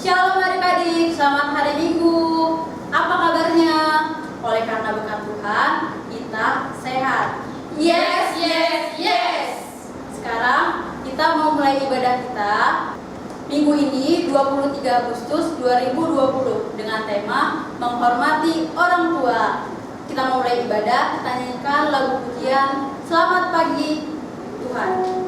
Shalom adik-adik, selamat hari Minggu. Apa kabarnya? Oleh karena berkat Tuhan, kita sehat. Yes, yes, yes. Sekarang kita mau mulai ibadah kita minggu ini 23 Agustus 2020 dengan tema menghormati orang tua. Kita mau mulai ibadah, kita nyanyikan lagu pujian Selamat Pagi Tuhan.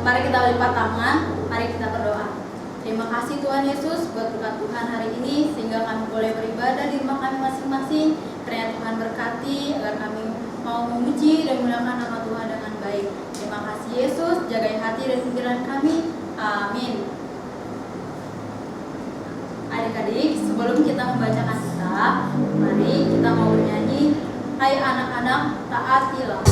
Mari kita lipat tangan, mari kita berdoa. Terima kasih Tuhan Yesus buat berkat Tuhan hari ini sehingga kami boleh beribadah di rumah kami masing-masing. Kiranya Tuhan berkati agar kami mau memuji dan memuliakan nama Tuhan dengan baik. Terima kasih Yesus, jagai hati dan pikiran kami. Amin. Adik-adik, sebelum kita membacakan kitab, mari kita mau bernyanyi Hai anak-anak, taatilah.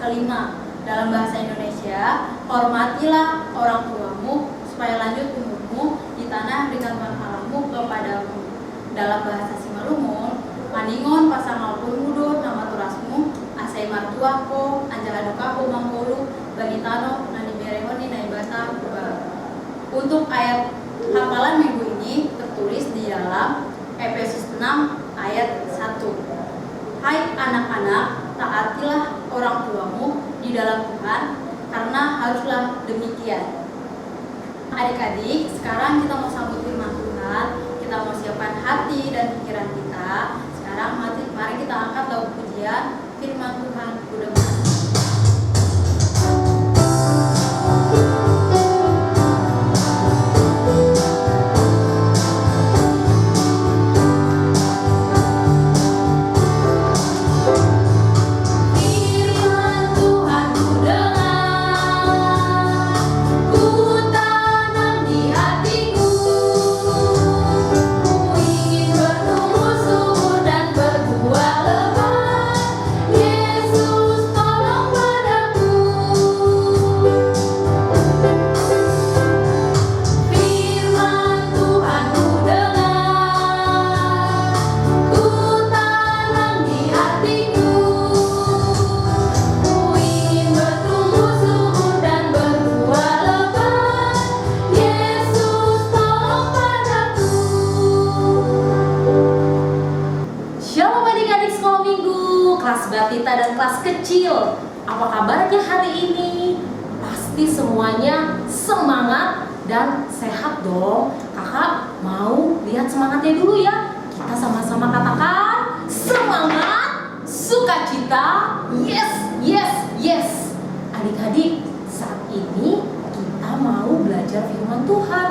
Kelima, dalam bahasa Indonesia, hormatilah orang tuamu supaya lanjut umurmu di tanah berikan Tuhan Allahmu kepadamu. Dalam bahasa Simalungun, maningon pasangal pun mudo nama turasmu, asai martuako, anjaladukaku mangkolu, bagitano, nani berehoni naibata kubah. Untuk ayat hafalan minggu ini tertulis di dalam Efesus 6 ayat 1. Hai anak-anak, taatilah orang tuamu di dalam Tuhan, karena haruslah demikian. Adik-adik, sekarang kita mau sambut firman Tuhan, kita mau siapkan hati dan pikiran kita. Sekarang mari kita angkat lagu pujian firman Tuhan. Mudah-mudahan balita dan kelas kecil. Apa kabarnya hari ini? Pasti semuanya semangat dan sehat dong. Kakak mau lihat semangatnya dulu ya. Kita sama-sama katakan semangat, sukacita, yes, yes, yes. Adik-adik, saat ini kita mau belajar firman Tuhan.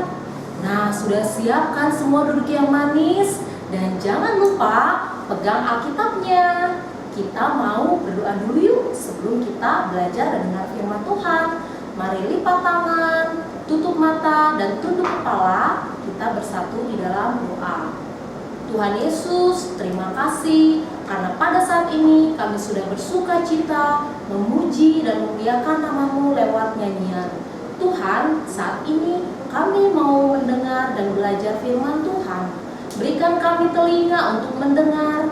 Nah, sudah siapkan semua duduk yang manis. Dan jangan lupa pegang Alkitabnya. Kita mau berdoa dulu yuk sebelum kita belajar dan dengar firman Tuhan. Mari lipat tangan, tutup mata, dan tunduk kepala. Kita bersatu di dalam doa. Tuhan Yesus, terima kasih karena pada saat ini kami sudah bersuka cita, memuji dan memuliakan nama-Mu lewat nyanyian. Tuhan, saat ini kami mau mendengar dan belajar firman Tuhan. Berikan kami telinga untuk mendengar,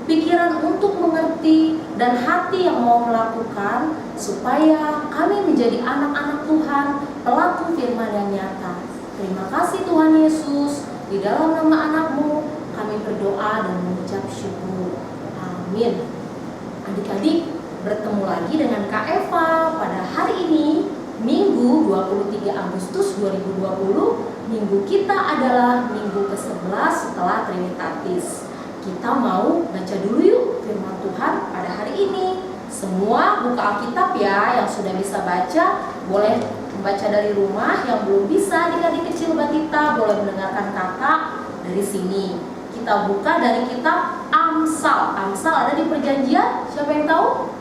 pikiran untuk mengerti, dan hati yang mau melakukan, supaya kami menjadi anak-anak Tuhan, pelaku firman yang nyata. Terima kasih Tuhan Yesus, di dalam nama anak-Mu kami berdoa dan mengucap syukur. Amin. Adik-adik, bertemu lagi dengan Kak Eva pada hari ini, Minggu 23 Agustus 2020. Minggu kita adalah minggu ke-11 setelah Trinitatis. Kita mau baca dulu yuk firman Tuhan pada hari ini. Semua buka Alkitab ya, yang sudah bisa baca boleh membaca dari rumah, yang belum bisa adik-adik kecil batita boleh mendengarkan kakak dari sini. Kita buka dari kitab Amsal. Amsal ada di Perjanjian, siapa yang tahu?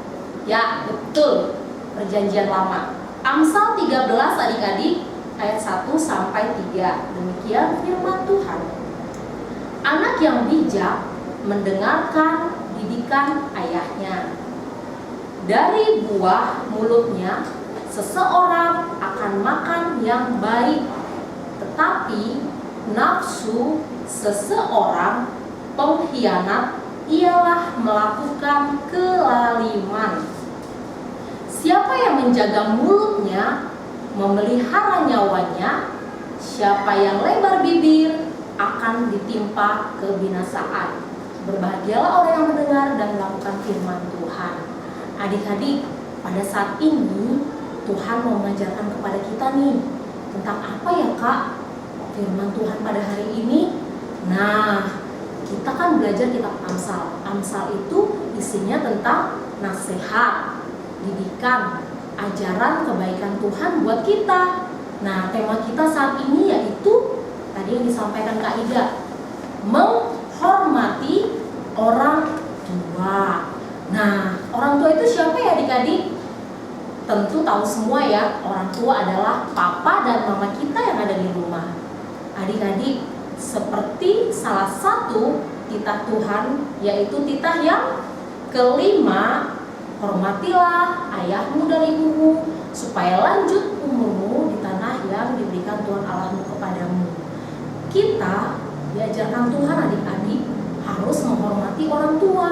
Ya, betul, Perjanjian Lama. Amsal 13 adik-adik, ayat 1 sampai 3. Demikian firman Tuhan. Anak yang bijak mendengarkan didikan ayahnya. Dari buah mulutnya seseorang akan makan yang baik, tetapi nafsu seseorang pengkhianat ialah melakukan kelaliman. Siapa yang menjaga mulutnya memelihara nyawanya, siapa yang lebar bibir akan ditimpa kebinasaan. Berbahagialah orang yang mendengar dan melakukan firman Tuhan. Adik-adik, pada saat ini Tuhan mau mengajarkan kepada kita nih tentang apa ya Kak firman Tuhan pada hari ini. Nah, kita kan belajar kitab Amsal. Amsal itu isinya tentang nasihat, didikan, ajaran kebaikan Tuhan buat kita. Nah, tema kita saat ini yaitu tadi yang disampaikan Kak Ida, menghormati orang tua. Nah, orang tua itu siapa ya adik-adik? Tentu tahu semua ya, orang tua adalah papa dan mama kita yang ada di rumah. Adik-adik, seperti salah satu titah Tuhan, yaitu titah yang kelima, hormatilah ayahmu dan ibumu, supaya lanjut umurmu di tanah yang diberikan Tuhan Allahmu kepadamu. Kita diajarkan Tuhan adik-adik harus menghormati orang tua.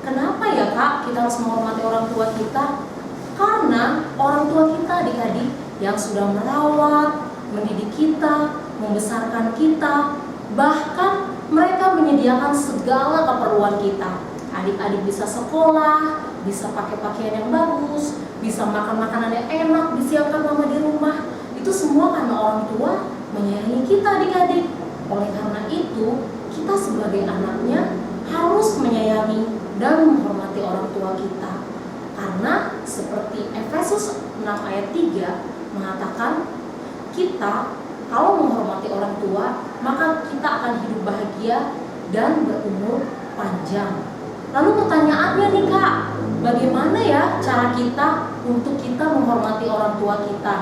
Kenapa ya Kak kita harus menghormati orang tua kita? Karena orang tua kita adik-adik yang sudah merawat, mendidik kita, membesarkan kita, bahkan mereka menyediakan segala keperluan kita. Adik-adik bisa sekolah, bisa pakai pakaian yang bagus, bisa makan makanan yang enak, disiapkan mama di rumah. Itu semua karena orang tua menyayangi kita adik-adik. Oleh karena itu, kita sebagai anaknya harus menyayangi dan menghormati orang tua kita. Karena seperti Efesus 6 ayat 3 mengatakan, kita kalau menghormati orang tua, maka kita akan hidup bahagia dan berumur panjang. Lalu pertanyaannya nih Kak, bagaimana ya cara kita untuk kita menghormati orang tua kita?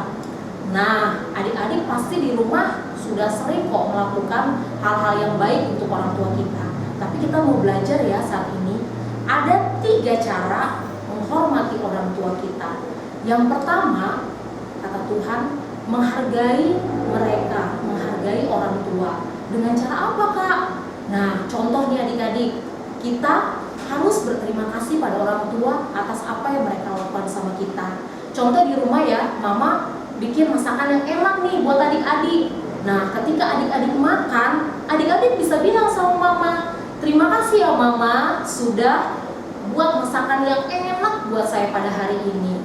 Nah, adik-adik pasti di rumah sudah sering kok melakukan hal-hal yang baik untuk orang tua kita. Tapi kita mau belajar ya saat ini, ada 3 cara menghormati orang tua kita. Yang pertama, kata Tuhan, menghargai mereka, menghargai orang tua. Dengan cara apa Kak? Nah, contohnya adik-adik, kita harus berterima kasih pada orang tua atas apa yang mereka lakukan sama kita. Contoh di rumah ya, mama bikin masakan yang enak nih buat adik-adik. Nah, ketika adik-adik makan, adik-adik bisa bilang sama mama, terima kasih ya mama sudah buat masakan yang enak buat saya pada hari ini.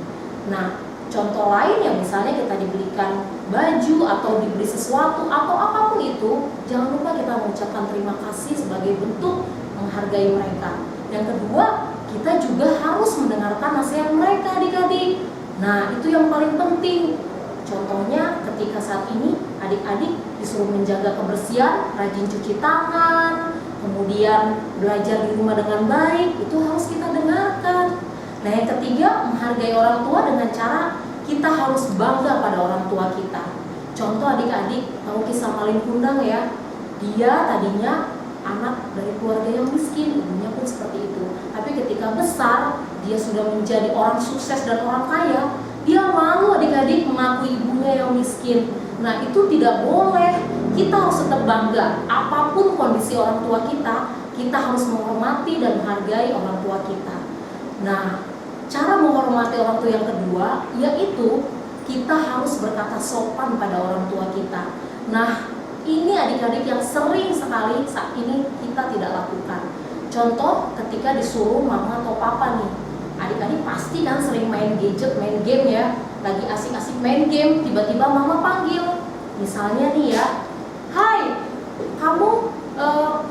Nah, contoh lain yang misalnya kita diberikan baju atau diberi sesuatu atau apapun itu, jangan lupa kita mengucapkan terima kasih sebagai bentuk menghargai mereka. Yang kedua, kita juga harus mendengarkan nasihat mereka adik-adik. Nah, itu yang paling penting. Contohnya ketika saat ini adik-adik disuruh menjaga kebersihan, rajin cuci tangan, kemudian belajar di rumah dengan baik, itu harus kita dengarkan. Nah, yang ketiga, menghargai orang tua dengan cara kita harus bangga pada orang tua kita. Contoh adik-adik, tahu kisah Malin Kundang ya? Dia tadinya anak dari keluarga yang miskin, ibunya pun seperti itu. Tapi ketika besar, dia sudah menjadi orang sukses dan orang kaya, dia malu adik-adik mengakui ibunya yang miskin. Nah, itu tidak boleh. Kita harus tetap bangga. Apapun kondisi orang tua kita harus menghormati dan menghargai orang tua kita. Nah, cara menghormati orang tua yang kedua, yaitu kita harus berkata sopan pada orang tua kita. Nah, ini adik-adik yang sering sekali saat ini kita tidak lakukan. Contoh, ketika disuruh mama atau papa nih, adik-adik pasti kan sering main gadget, main game ya. Lagi asik-asik main game, tiba-tiba mama panggil. Misalnya nih ya, "Hai, kamu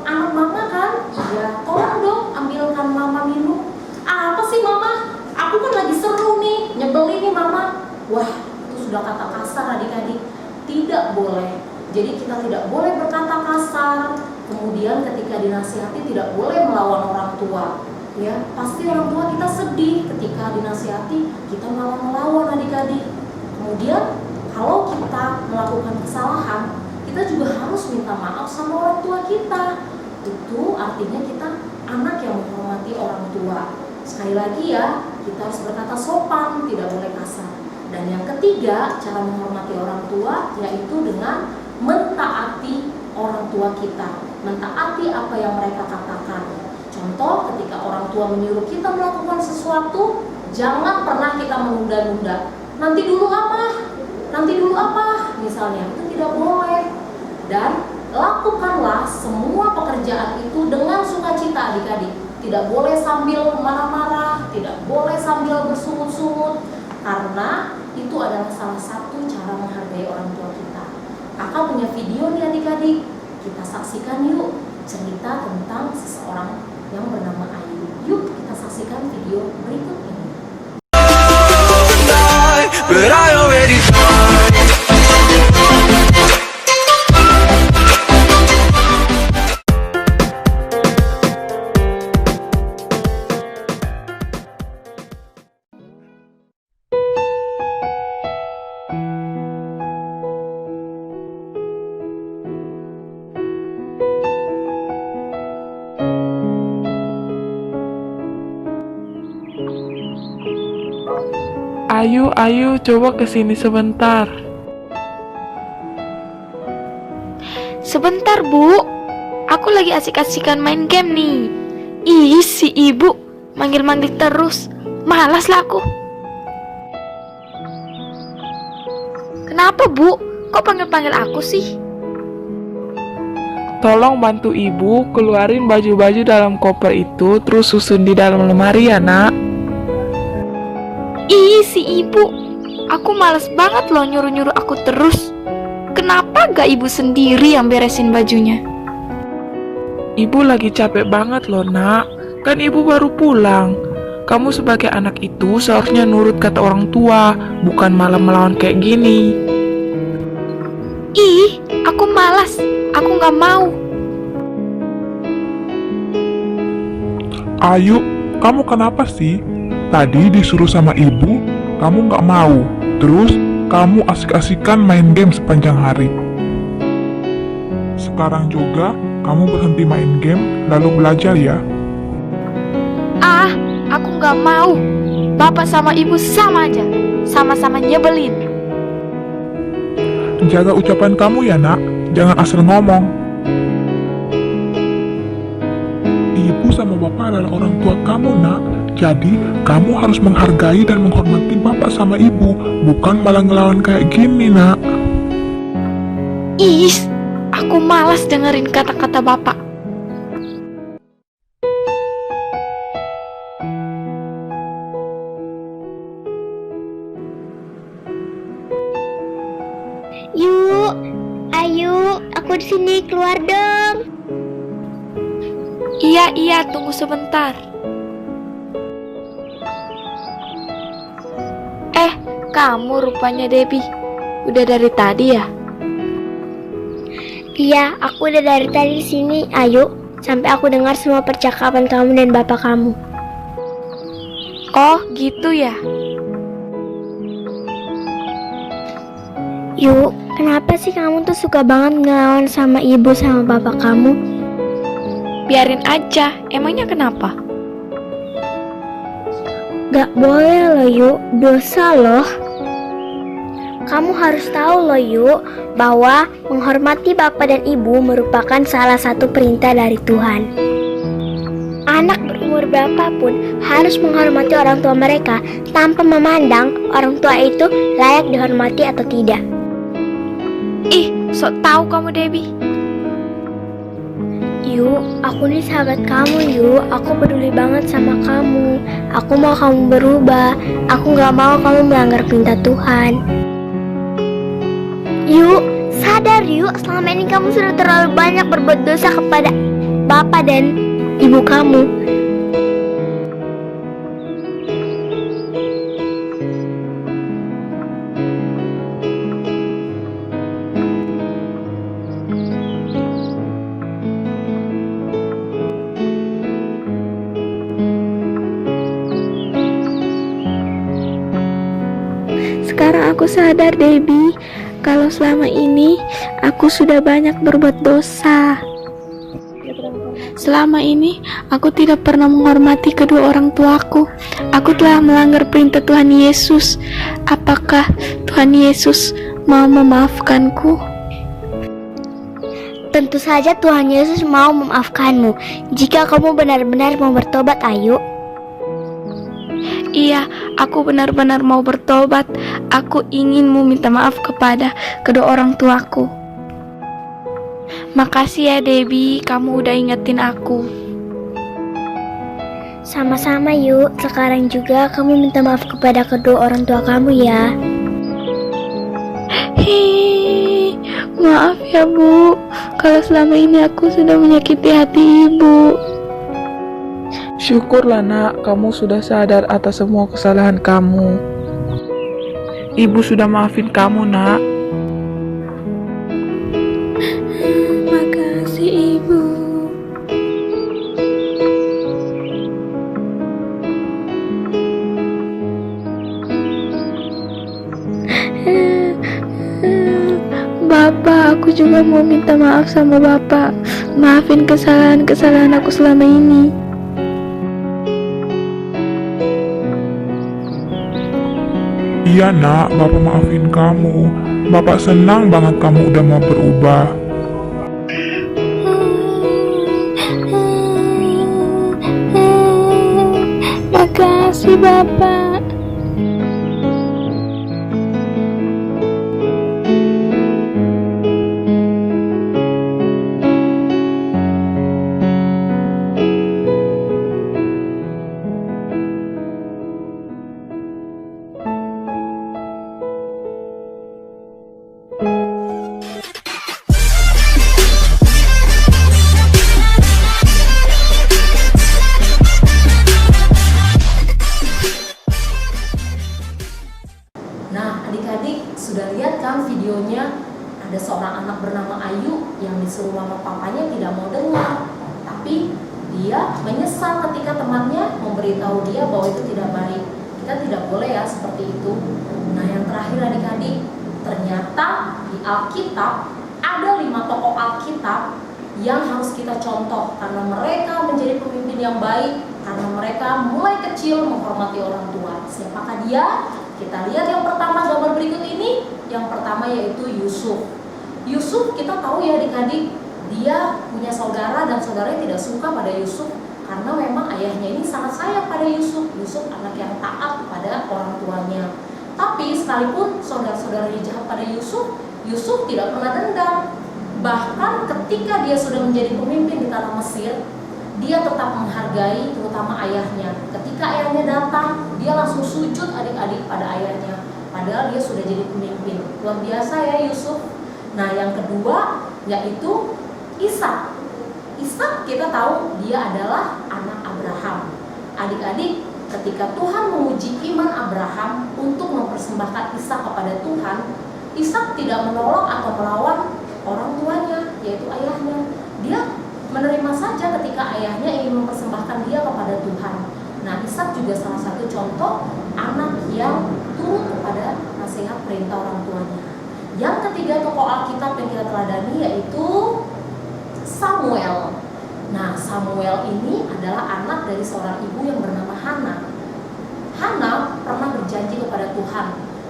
anak mama kan? Iya, tolong dong ambilkan mama minum." "Apa sih mama? Aku kan lagi seru nih, nyebelin nih mama." Wah, itu sudah kata kasar adik-adik. Tidak boleh. Jadi kita tidak boleh berkata kasar. Kemudian ketika dinasihati tidak boleh melawan orang tua. Ya, pasti orang tua kita sedih ketika dinasihati, kita malah melawan adik-adik. Kemudian kalau kita melakukan kesalahan, kita juga harus minta maaf sama orang tua kita. Itu artinya kita anak yang menghormati orang tua. Sekali lagi ya, kita harus berkata sopan, tidak boleh kasar. Dan yang ketiga, cara menghormati orang tua yaitu dengan mentaati orang tua kita, mentaati apa yang mereka katakan. Contoh, ketika orang tua menyuruh kita melakukan sesuatu, jangan pernah kita menunda-nunda. Nanti dulu apa, misalnya, itu tidak boleh. Dan lakukanlah semua pekerjaan itu dengan sukacita adik-adik. Tidak boleh sambil marah-marah, tidak boleh sambil bersungut-sungut, karena itu adalah salah satu cara menghargai orang tua kita. Kakak punya video nih adik-adik, kita saksikan yuk cerita tentang seseorang yang bernama Ayu. Yuk kita saksikan video berikut ini. But I already tried. Ayu, coba kesini sebentar. Sebentar, Bu. Aku lagi asik-asikan main game nih. Ih, si ibu manggil-manggil terus. Malas lah aku. Kenapa, Bu? Kok panggil-panggil aku sih? Tolong bantu ibu keluarin baju-baju dalam koper itu, terus susun di dalam lemari ya, Nak. Ih, si ibu. Aku males banget loh nyuruh-nyuruh aku terus. Kenapa gak ibu sendiri yang beresin bajunya? Ibu lagi capek banget loh, Nak. Kan ibu baru pulang. Kamu sebagai anak itu seharusnya nurut kata orang tua, bukan malah melawan kayak gini. Ih, aku malas. Aku gak mau. Ayu, kamu kenapa sih? Tadi disuruh sama ibu, kamu nggak mau. Terus, kamu asik-asikan main game sepanjang hari. Sekarang juga, kamu berhenti main game, lalu belajar ya. Ah, aku gak mau. Bapak sama ibu sama aja. Sama-sama nyebelin. Jaga ucapan kamu ya, Nak. Jangan asal ngomong. Ibu sama bapak adalah orang tua kamu, Nak. Jadi, kamu harus menghargai dan menghormati bapak sama ibu, bukan malah ngelawan kayak gini, Nak. Ih, aku malas dengerin kata-kata bapak. Yuk, ayo, aku di sini, keluar dong. Iya, tunggu sebentar. Kamu rupanya Debbie. Udah dari tadi ya? Iya, aku udah dari tadi di sini. Ayo, sampai aku dengar semua percakapan kamu dan bapak kamu. Oh, gitu ya? Yuk, kenapa sih kamu tuh suka banget ngelawan sama ibu sama bapak kamu? Biarin aja, emangnya kenapa? Gak boleh loh Yuk, dosa loh. Kamu harus tahu loh Yuk, bahwa menghormati bapak dan ibu merupakan salah satu perintah dari Tuhan. Anak berumur berapapun harus menghormati orang tua mereka tanpa memandang orang tua itu layak dihormati atau tidak. Ih, sok tahu kamu Debbie. Yuk, aku nih sahabat kamu Yuk. Aku peduli banget sama kamu. Aku mau kamu berubah. Aku gak mau kamu melanggar perintah Tuhan. Yuk, sadar Yuk. Selama ini kamu sudah terlalu banyak berbuat dosa kepada bapak dan ibu kamu. Sekarang aku sadar, Debbie, kalau selama ini aku sudah banyak berbuat dosa. Selama ini aku tidak pernah menghormati kedua orang tuaku. Aku telah melanggar perintah Tuhan Yesus. Apakah Tuhan Yesus mau memaafkanku? Tentu saja Tuhan Yesus mau memaafkanmu jika kamu benar-benar mau bertobat, Ayu. Iya, aku benar-benar mau bertobat. Aku ingin meminta maaf kepada kedua orang tuaku. Makasih ya Debbie, kamu udah ingetin aku. Sama-sama Yuk. Sekarang juga kamu minta maaf kepada kedua orang tua kamu ya. Hei, maaf ya Bu, kalau selama ini aku sudah menyakiti hati Ibu. Syukurlah nak, kamu sudah sadar atas semua kesalahan kamu. Ibu sudah maafin kamu nak. Makasih Ibu. Bapak, aku juga mau minta maaf sama Bapak. Maafin kesalahan-kesalahan aku selama ini. Iya nak, Bapak maafin kamu. Bapak senang banget kamu udah mau berubah. Makasih Bapak. Nah, adik-adik sudah lihat kan videonya? Ada seorang anak bernama Ayu yang disuruh mama papanya tidak mau dengar. Tapi dia menyesal ketika temannya memberitahu dia bahwa itu tidak baik. Kita tidak boleh ya seperti itu. Nah, yang terakhir adik-adik, ternyata di Alkitab ada 5 tokoh Alkitab yang harus kita contoh karena mereka menjadi pemimpin yang baik, karena mereka mulai kecil menghormati orang tua. Siapakah dia? Kita lihat yang pertama, gambar berikut ini. Yang pertama yaitu Yusuf. Yusuf kita tahu ya adik-adik, dia punya saudara dan saudaranya tidak suka pada Yusuf karena memang ayahnya ini sangat sayang pada Yusuf. Yusuf anak yang taat kepada orang tuanya. Tapi sekalipun saudara-saudaranya jahat pada Yusuf, Yusuf tidak pernah dendam. Bahkan ketika dia sudah menjadi pemimpin di tanah Mesir, dia tetap menghargai terutama ayahnya. Ketika ayahnya datang, dia langsung sujud adik-adik pada ayahnya. Padahal dia sudah jadi pemimpin. Luar biasa ya Yusuf. Nah, yang kedua yaitu Ishak. Ishak kita tahu dia adalah anak Abraham. Adik-adik, ketika Tuhan menguji iman Abraham untuk mempersembahkan Ishak kepada Tuhan, Ishak tidak menolak atau melawan orang tuanya, yaitu ayahnya. Dia menerima saja ketika ayahnya ingin mempersembahkan dia kepada Tuhan. Nah, Ishak juga salah satu contoh anak yang turut kepada nasihat perintah orang tuanya. Yang ketiga tokoh Alkitab yang kita teladani yaitu Samuel. Nah, Samuel ini adalah anak dari seorang ibu yang bernama Hana. Hana pernah berjanji kepada Tuhan,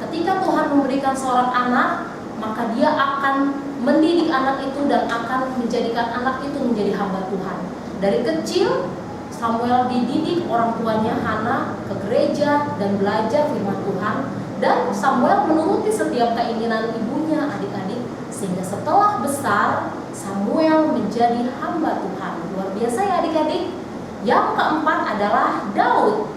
ketika Tuhan memberikan seorang anak, maka dia akan mendidik anak itu dan akan menjadikan anak itu menjadi hamba Tuhan. Dari kecil Samuel dididik orang tuanya Hana ke gereja dan belajar firman Tuhan, dan Samuel menuruti setiap keinginan ibunya, adik-adik, sehingga setelah besar Samuel menjadi hamba Tuhan. Luar biasa ya adik-adik. Yang keempat adalah Daud.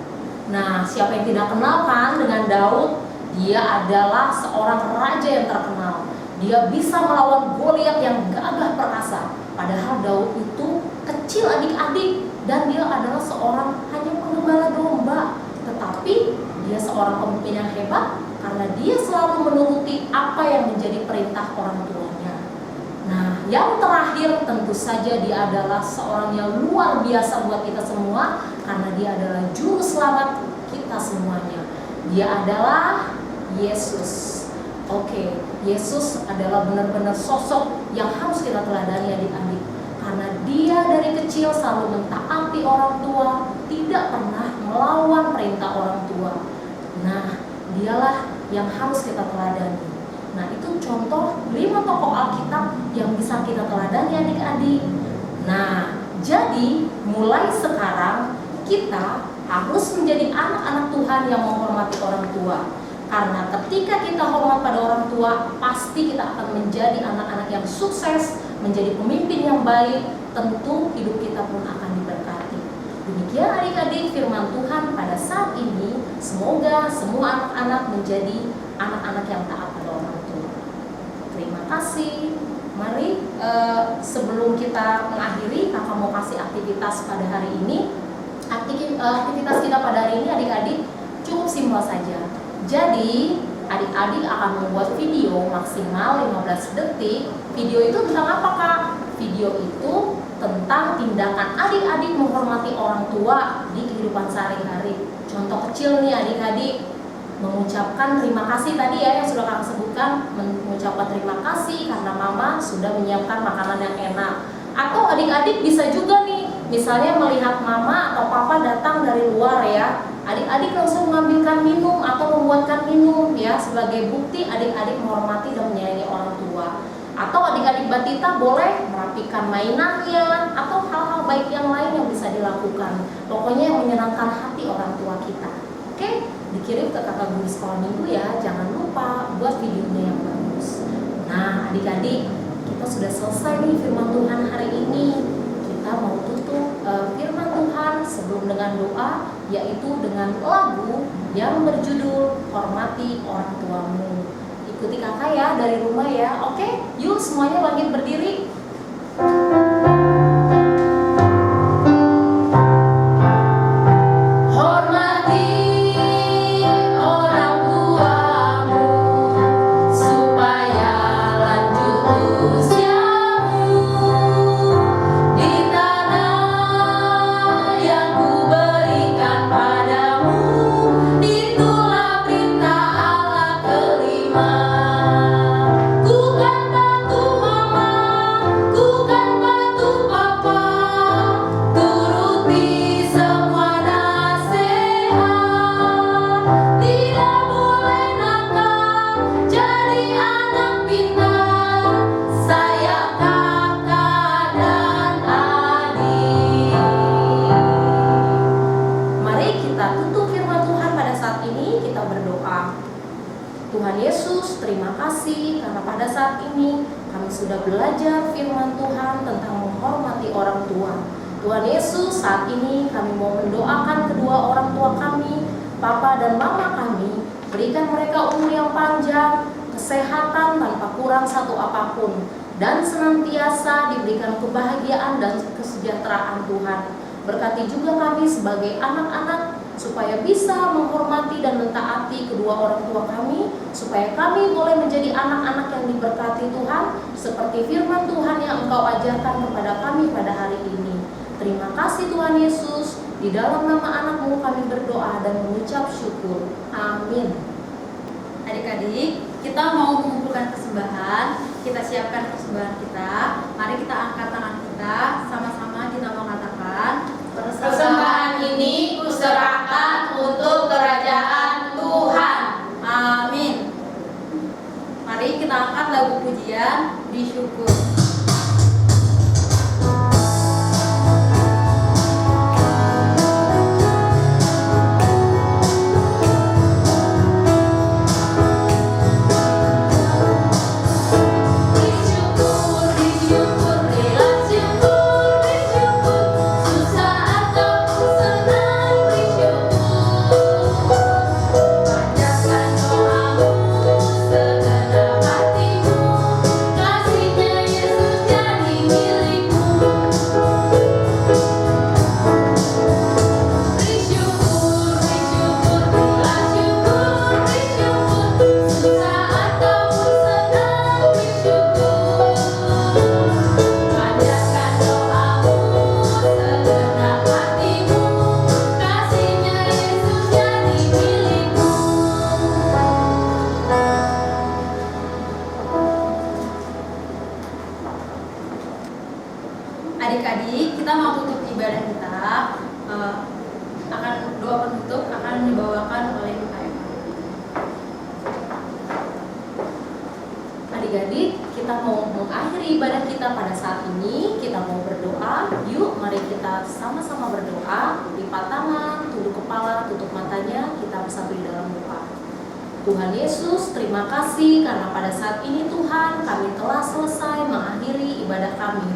Nah, siapa yang tidak kenal kan dengan Daud? Dia adalah seorang raja yang terkenal. Dia bisa melawan Goliat yang gagah perkasa. Padahal Daud itu kecil adik-adik, dan dia adalah seorang hanya penggembala domba. Tetapi dia seorang pemimpin yang hebat karena dia selalu menuruti apa yang menjadi perintah orang tuanya. Nah, yang terakhir tentu saja dia adalah seorang yang luar biasa buat kita semua, karena dia adalah juru selamat kita semuanya. Dia adalah Yesus. Oke, Yesus adalah benar-benar sosok yang harus kita teladani adik-adik, karena dia dari kecil selalu mentaati orang tua, tidak pernah melawan perintah orang tua. Nah, dialah yang harus kita teladani. Nah, itu contoh 5 tokoh Alkitab yang bisa kita teladani adik-adik. Nah, jadi mulai sekarang kita harus menjadi anak-anak Tuhan yang menghormati orang tua. Karena ketika kita hormat pada orang tua, pasti kita akan menjadi anak-anak yang sukses, menjadi pemimpin yang baik, tentu hidup kita pun akan diberkati. Demikian adik-adik firman Tuhan pada saat ini. Semoga semua anak-anak menjadi anak-anak yang taat pada orang tua. Terima kasih. Mari sebelum kita mengakhiri, kakak mau kasih aktivitas pada hari ini. Aktivitas kita pada hari ini adik-adik cukup simpel saja. Jadi adik-adik akan membuat video maksimal 15 detik. Video itu tentang apa kak? Video itu tentang tindakan adik-adik menghormati orang tua di kehidupan sehari-hari. Contoh kecil nih adik-adik, mengucapkan terima kasih tadi ya yang sudah kakak sebutkan. Mengucapkan terima kasih karena mama sudah menyiapkan makanan yang enak. Atau adik-adik bisa juga nih, misalnya melihat mama atau papa datang dari luar ya, adik-adik langsung mengambilkan minum atau membuatkan minum ya, sebagai bukti adik-adik menghormati dan menyayangi orang tua. Atau adik-adik batita boleh merapikan mainannya atau hal-hal baik yang lain yang bisa dilakukan. Pokoknya yang menyenangkan hati orang tua kita. Oke, dikirim ke kakak guru sekolah minggu ya. Jangan lupa buat videonya yang bagus. Nah adik-adik, kita sudah selesai nih firman Tuhan hari ini. Kita mau tutup firman Tuhan sebelum dengan doa, yaitu dengan lagu yang berjudul Hormati Orang Tuamu. Ikuti kakak ya dari rumah ya. Oke, yuk semuanya bangkit berdiri. Tuhan Yesus, terima kasih karena pada saat ini kami sudah belajar firman Tuhan tentang menghormati orang tua. Tuhan Yesus, saat ini kami mau mendoakan kedua orang tua kami, Papa dan Mama kami. Berikan mereka umur yang panjang, kesehatan tanpa kurang satu apapun, dan senantiasa diberikan kebahagiaan dan kesejahteraan Tuhan. Berkati juga kami sebagai anak-anak, supaya bisa menghormati dan mentaati kedua orang tua kami, supaya kami boleh menjadi anak-anak yang diberkati Tuhan, seperti firman Tuhan yang Engkau ajar ajarkan kepada kami pada hari ini. Terima kasih Tuhan Yesus, di dalam nama anak-Mu kami berdoa dan mengucap syukur. Amin. Adik-adik, kita mau mengumpulkan persembahan. Kita siapkan persembahan kita. Mari kita angkat tangan kita, sama-sama kita mengatakan, Persembahan ini kuserahkan untuk kerajaan Tuhan. amin. Mari kita angkat lagu pujian Disyukur. Adik-adik, kita mau tutup ibadah kita. Akan doa penutup akan dibawakan oleh UKM. Adik-adik, kita mau mengakhiri ibadah kita pada saat ini. Kita mau berdoa. Yuk, mari kita sama-sama berdoa. Lipat tangan, tunduk kepala, tutup matanya. Kita bersatu di dalam doa. Tuhan Yesus, terima kasih karena pada saat ini Tuhan kami telah selesai mengakhiri ibadah kami.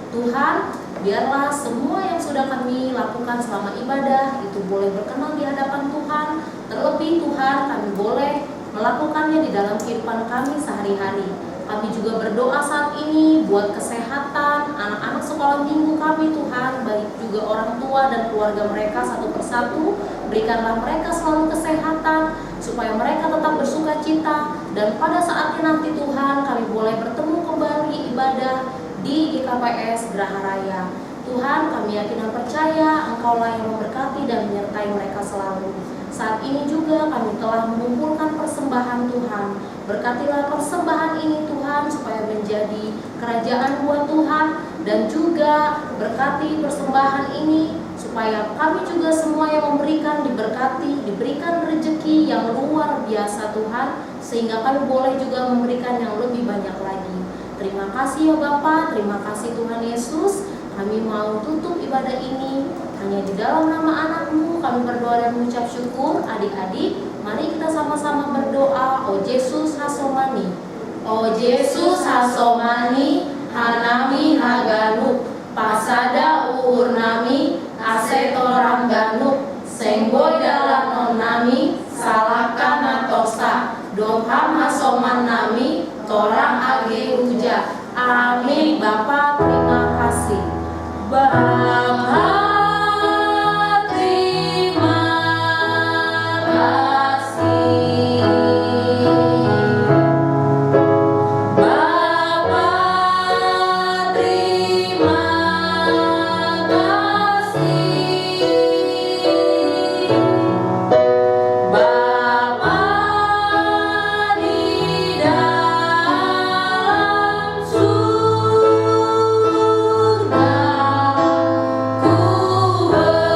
Tuhan, biarlah semua yang sudah kami lakukan selama ibadah itu boleh berkenan di hadapan Tuhan. Terlebih Tuhan, kami boleh melakukannya di dalam kehidupan kami sehari-hari. Kami juga berdoa saat ini buat kesehatan anak-anak sekolah minggu kami Tuhan, baik juga orang tua dan keluarga mereka satu persatu. Berikanlah mereka selalu kesehatan supaya mereka tetap bersuka cita, dan pada saatnya nanti Tuhan kami boleh bertemu kembali ibadah di GKPS Geraha Raya. Tuhan, kami yakin dan percaya Engkaulah yang memberkati dan menyertai mereka selalu. Saat ini juga kami telah mengumpulkan persembahan Tuhan. Berkatilah persembahan ini Tuhan supaya menjadi kerajaan buat Tuhan, dan juga berkati persembahan ini supaya kami juga semua yang memberikan diberkati, diberikan rezeki yang luar biasa Tuhan, sehingga kami boleh juga memberikan yang lebih banyak lagi. Terima kasih ya Bapa, terima kasih Tuhan Yesus. Kami mau tutup ibadah ini hanya di dalam nama anak-Mu. Kami berdoa dan mengucap syukur. Adik-adik, mari kita sama-sama berdoa. O Yesus hasomani, O Yesus hasomani, hanami haganu, pasada urnami, asetorang ganuk, sengboy dalam nonami, salakan atosa, doham hasoman nami, torang age uja. Amin. Bapa, terima kasih. Bapa, terima kasih. Bapa, terima kasih. Bapa di dalam surga, ku berterima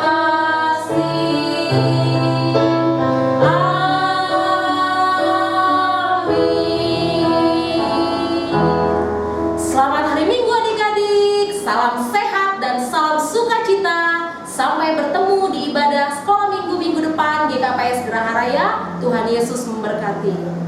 kasih. Amin. Selamat hari Minggu adik-adik. Salam sehat dan salam sukacita. Sampai bertemu di ibadah sekolah minggu depan GKPS Geraha Raya. Tuhan Yesus memberkati.